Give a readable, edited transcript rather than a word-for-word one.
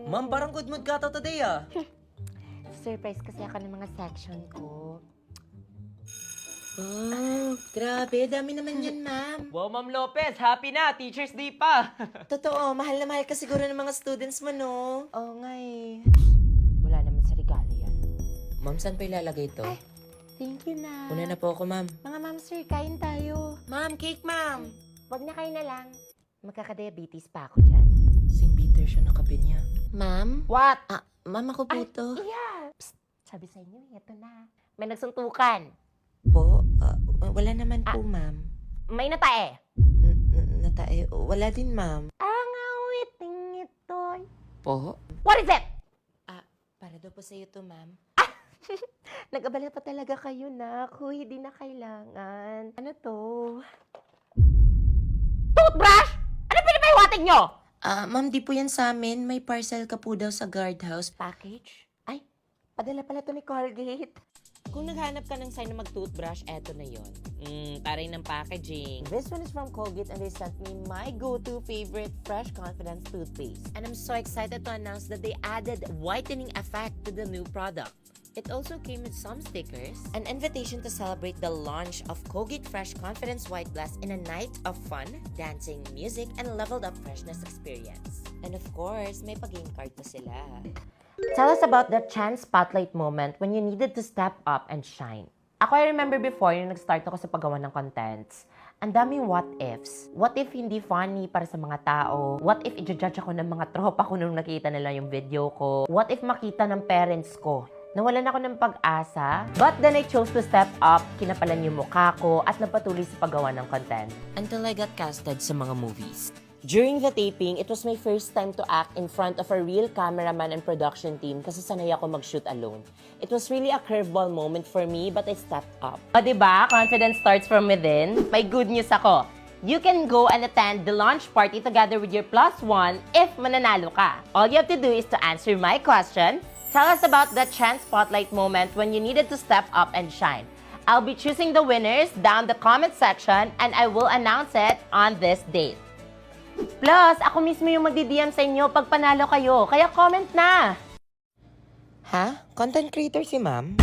Ma'am, parang good mood ka to today ah. Surprise kasi ako ng mga section ko. Oh, grabe. Dami naman yan, ma'am. Wow, Ma'am Lopez, happy na. Teacher's Day pa. Totoo, mahal na mahal ka siguro ng mga students mo, no? Oo nga eh. Wala naman sa regalo yan. Ma'am, saan pa ilalagay to? Ay. Thank you na. Una na po ako, ma'am. Mga ma'am sir, kain tayo. Ma'am, cake, ma'am. Wag na kayo na lang. Magkaka-diabetes pa ako dyan. Sing bitter siya ng kape niya. Ma'am? What? Ma'am, ako po Ay, to. Yeah. Psst, sabi sa inyo, ito na. May nagsuntukan. Po? Wala naman po, ma'am. May natae. Natae. Wala din, ma'am. Ang awiting ito'y... Po? What is it? Para daw po sa'yo to, ma'am. Nag-abala pa talaga kayo na. Huy, di na kailangan. Ano to? Toothbrush? Ano pinapaiwatig nyo? Ma'am, di po yan sa amin. May parcel ka po daw sa guardhouse. Package? Ay, padala pala to ni Colgate. Kung naghanap ka ng sign na mag-toothbrush, eto na yon. Taray ng packaging. This one is from Colgate and they sent me my go-to favorite Fresh Confidence toothpaste. And I'm so excited to announce that they added whitening effect to the new product. It also came with some stickers, an invitation to celebrate the launch of Colgate Fresh Confidence White Blast in a night of fun, dancing, music, and leveled up freshness experience. And of course, may pag-game card na sila. Tell us about the chance spotlight moment when you needed to step up and shine. Ako, I remember before, yung nag-start ako sa paggawa ng contents, ang daming what ifs. What if hindi funny para sa mga tao? What if i-judge ako ng mga tropa ko nung nakita nila yung video ko? What if makita ng parents ko? Nawalan ako ng pag-asa, but then I chose to step up, kinapalan yung mukha ko, at napatuloy sa paggawa ng content. Until I got casted sa mga movies. During the taping, it was my first time to act in front of a real cameraman and production team kasi sanay ako mag-shoot alone. It was really a curveball moment for me, but I stepped up. O diba? Confidence starts from within. May good news ako. You can go and attend the launch party together with your +1 if mananalo ka. All you have to do is to answer my question. Tell us about the chance spotlight moment when you needed to step up and shine. I'll be choosing the winners down the comment section and I will announce it on this date. Plus, ako mismo yung magdi-DM sa inyo pag panalo kayo. Kaya comment na! Ha? Content creator si ma'am?